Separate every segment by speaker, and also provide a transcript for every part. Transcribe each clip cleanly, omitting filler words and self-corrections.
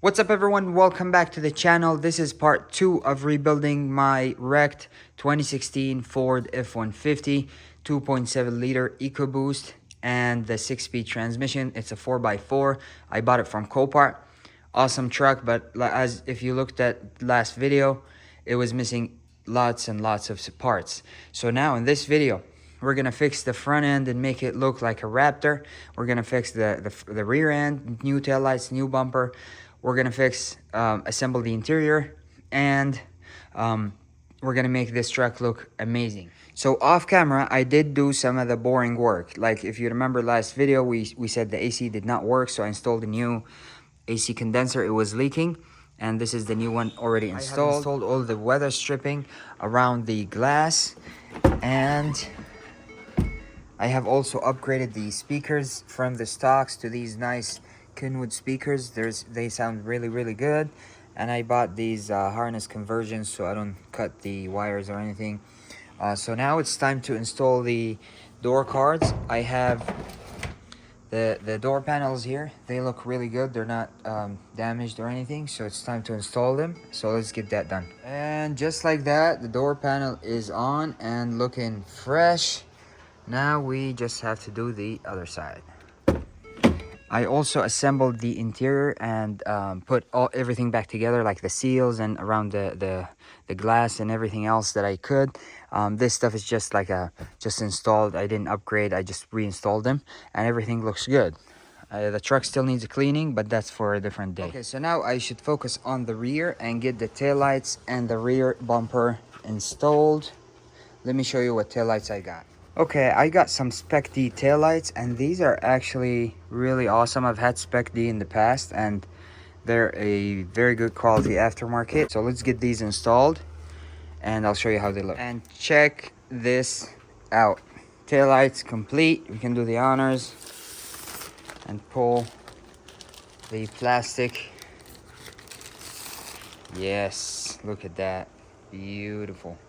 Speaker 1: What's up everyone, welcome back to the channel. This is part 2 of rebuilding my wrecked 2016 Ford F150 2.7 liter EcoBoost and the 6-speed transmission. It's a 4x4. I bought it from Copart. Awesome truck, but as if you looked at last video, it was missing lots and lots of parts. So now in this video, we're gonna fix the front end and make it look like a Raptor. We're gonna fix the rear end, new taillights, new bumper. We're gonna assemble the interior, and we're gonna make this truck look amazing. So off camera, I did do some of the boring work. Like if you remember last video, we said the AC did not work, so I installed a new AC condenser. It was leaking, and this is the new one already installed. I have installed all the weather stripping around the glass, and I have also upgraded the speakers from the stocks to these nice Kenwood speakers. They sound really good, and I bought these harness conversions so I don't cut the wires or anything. So now it's time to install the door cards. I have the door panels here. They look really good. They're not damaged or anything, so it's time to install them. So let's get that done. And just like that, the door panel is on and looking fresh. Now we just have to do the other side. I also assembled the interior and put everything back together, like the seals and around the glass and everything else that I could. This stuff is just like just installed. I didn't upgrade, I just reinstalled them, and everything looks good. The truck still needs a cleaning, but that's for a different day. Okay, so now I should focus on the rear and get the taillights and the rear bumper installed. Let me show you what taillights I got. Okay, I got some Spec D taillights, and these are actually really awesome. I've had Spec D in the past, and they're a very good quality aftermarket. So let's get these installed, and I'll show you how they look. And check this out. Taillights complete. We can do the honors and pull the plastic. Yes, look at that. Beautiful.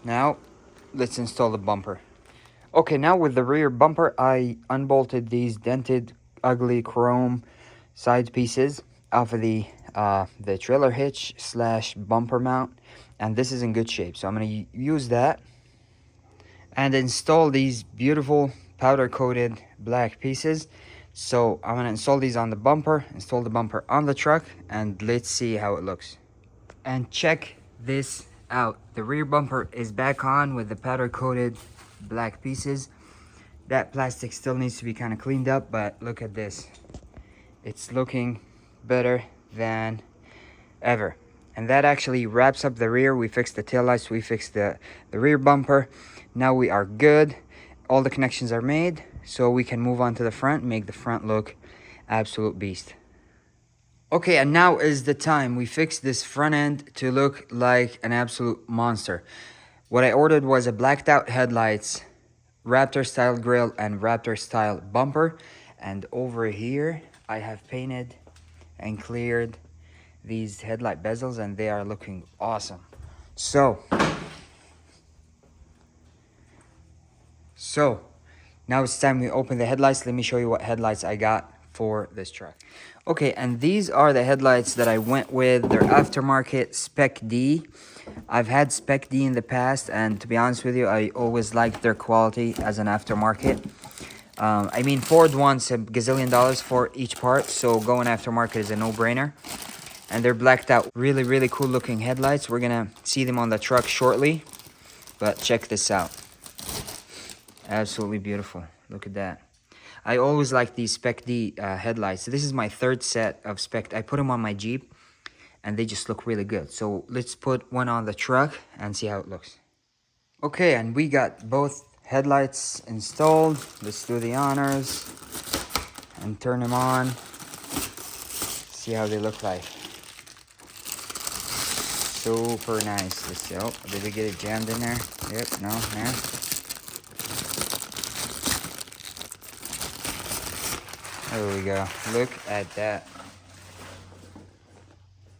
Speaker 1: Now, let's install the bumper. Okay, now with the rear bumper, I unbolted these dented, ugly chrome side pieces off of the trailer hitch / bumper mount, and this is in good shape. So I'm going to use that and install these beautiful powder-coated black pieces. So I'm going to install these on the bumper, install the bumper on the truck, and let's see how it looks. And check this out. The rear bumper is back on with the powder coated black pieces. That plastic still needs to be kind of cleaned up, but look at this. It's looking better than ever. And that actually wraps up the rear. We fixed the taillights, we fixed the rear bumper. Now we are good. All the connections are made, so we can move on to the front and make the front look absolute beast. Okay, and now is the time. We fixed this front end to look like an absolute monster. What I ordered was a blacked out headlights, Raptor style grille, and Raptor style bumper. And over here, I have painted and cleared these headlight bezels, and they are looking awesome. So now it's time we open the headlights. Let me show you what headlights I got for this truck. Okay, and these are the headlights that I went with. They're aftermarket Spec D. I've had Spec D in the past, and to be honest with you, I always liked their quality as an aftermarket. I mean, Ford wants $1 gazillion for each part, so going aftermarket is a no-brainer. And they're blacked out. Really cool looking headlights. We're gonna see them on the truck shortly, but check this out. Absolutely beautiful. Look at that. I always like these Spec D headlights. This is my third set of Spec. I put them on my Jeep, and they just look really good. So let's put one on the truck and see how it looks. Okay, and we got both headlights installed. Let's do the honors and turn them on. See how they look like. Super nice. Let's see. Oh, did we get it jammed in there? Yep, no, man. There we go. Look at that.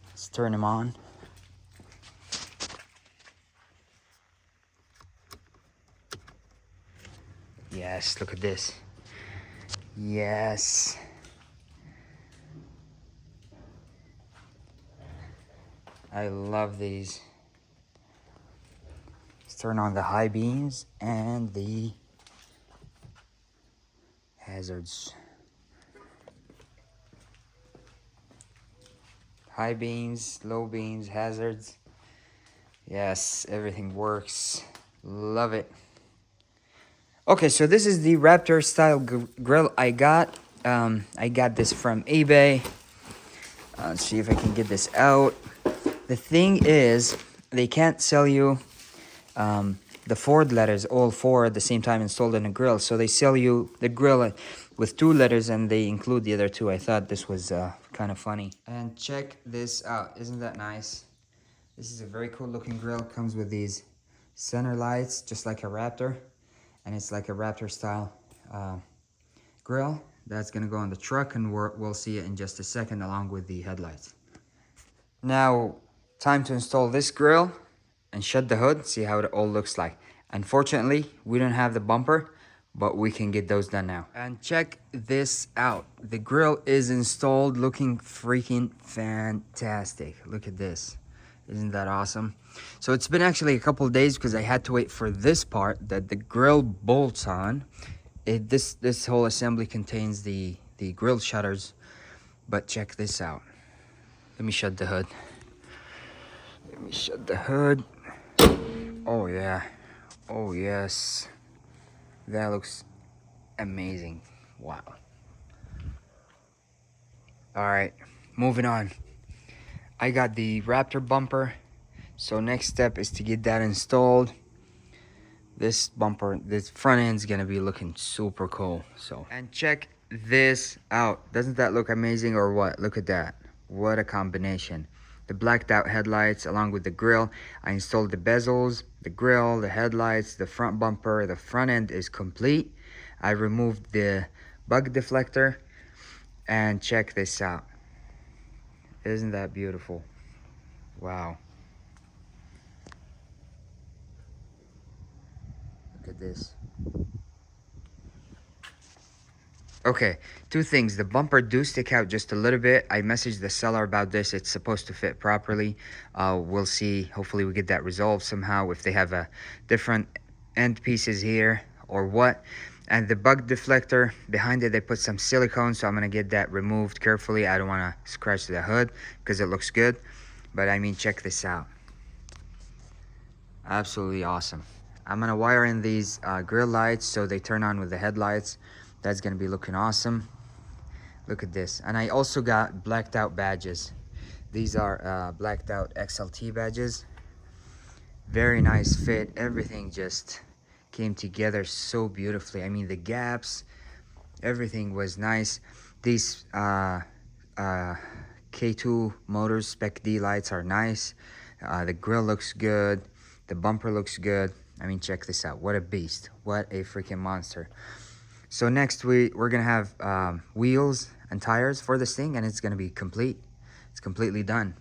Speaker 1: Let's turn them on. Yes, look at this. Yes. I love these. Let's turn on the high beams and the hazards. High beams, low beams, hazards. Yes, everything works. Love it. Okay, so this is the Raptor style grill I got. I got this from eBay. Let's see if I can get this out. The thing is, they can't sell you the Ford letters, all four at the same time installed in a grill. So they sell you the grill with 2 letters and they include the other 2. I thought this was kind of funny. And check this out. Isn't that nice? This is a very cool looking grill. Comes with these center lights, just like a Raptor. And it's like a Raptor style grill. That's gonna go on the truck and we'll see it in just a second along with the headlights. Now, time to install this grill and shut the hood, see how it all looks like. Unfortunately, we don't have the bumper, but we can get those done now. And check this out. The grill is installed, looking freaking fantastic. Look at this. Isn't that awesome? So it's been actually a couple of days because I had to wait for this part that the grill bolts on. This whole assembly contains the grill shutters, but check this out. Let me shut the hood. Let me shut the hood. Oh yeah. Oh yes. That looks amazing. Wow. Alright, moving on. I got the Raptor bumper. So next step is to get that installed. This bumper, this front end's gonna be looking super cool. So, and check this out. Doesn't that look amazing or what? Look at that. What a combination. The blacked out headlights along with the grill. I installed the bezels, the grill, the headlights, the front bumper. The front end is complete. I removed the bug deflector. And check this out. Isn't that beautiful? Wow. Look at this. Okay, 2 things. The bumper do stick out just a little bit. I messaged the seller about this. It's supposed to fit properly. We'll see. Hopefully we get that resolved somehow, if they have a different end pieces here or what. And the bug deflector, behind it they put some silicone, so I'm going to get that removed carefully. I don't want to scratch the hood because it looks good. But I mean, check this out. Absolutely awesome. I'm going to wire in these grill lights so they turn on with the headlights. That's going to be looking awesome. Look at this. And I also got blacked out badges. These are blacked out XLT badges. Very nice fit. Everything just came together so beautifully. I mean, the gaps, everything was nice. These K2 motors spec D lights are nice. The grill looks good. The bumper looks good. I mean, check this out. What a beast. What a freaking monster. So next we're gonna have wheels and tires for this thing, and it's gonna be complete. It's completely done.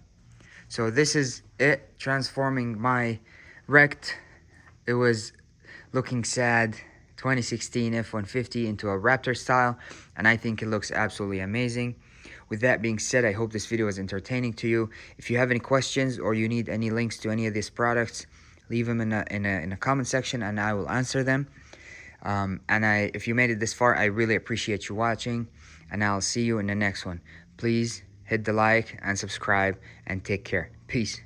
Speaker 1: So this is it, transforming my wrecked, it was looking sad 2016 F150 into a Raptor style, and I think it looks absolutely amazing. With that being said, I hope this video was entertaining to you. If you have any questions or you need any links to any of these products, leave them in a comment section and I will answer them. If you made it this far, I really appreciate you watching, and I'll see you in the next one. Please hit the like and subscribe and take care. Peace.